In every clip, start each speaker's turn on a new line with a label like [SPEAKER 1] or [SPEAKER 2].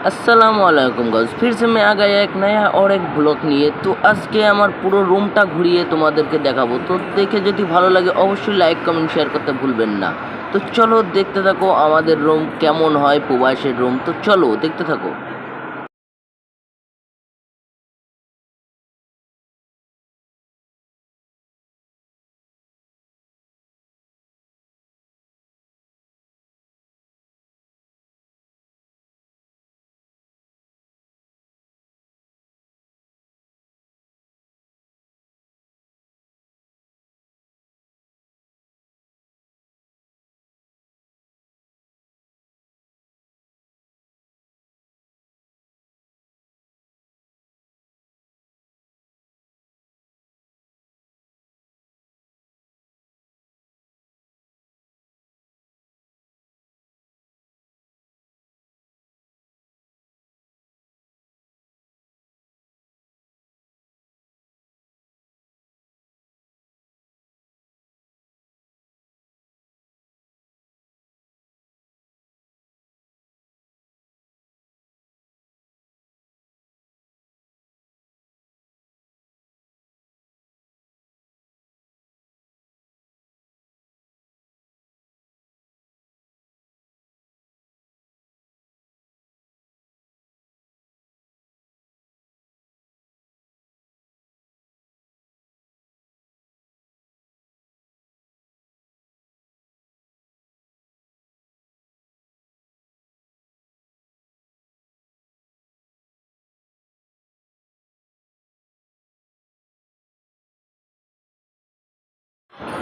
[SPEAKER 1] अस्सलाम वालेकुम गाइस, फिर से मैं आ गया एक नया और एक ব্লগ নিয়ে। তো আজকে আমার পুরো রুমটা ঘুরিয়ে তোমাদেরকে দেখাবো। তো দেখে যদি ভালো লাগে অবশ্যই লাইক কমেন্ট শেয়ার করতে ভুলবেন না। তো চলো দেখতে থাকো আমাদের রুম কেমন হয়, প্রবাসের রুম। তো চলো দেখতে থাকো।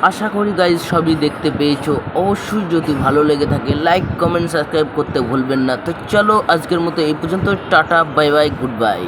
[SPEAKER 1] আশা করি গাইজ সবই দেখতে পেয়েছো। অবশ্যই যদি ভালো লেগে থাকে লাইক কমেন্ট সাবস্ক্রাইব করতে ভুলবেন না। তো চলো আজকের মতো এই পর্যন্ত, tata bye bye good bye.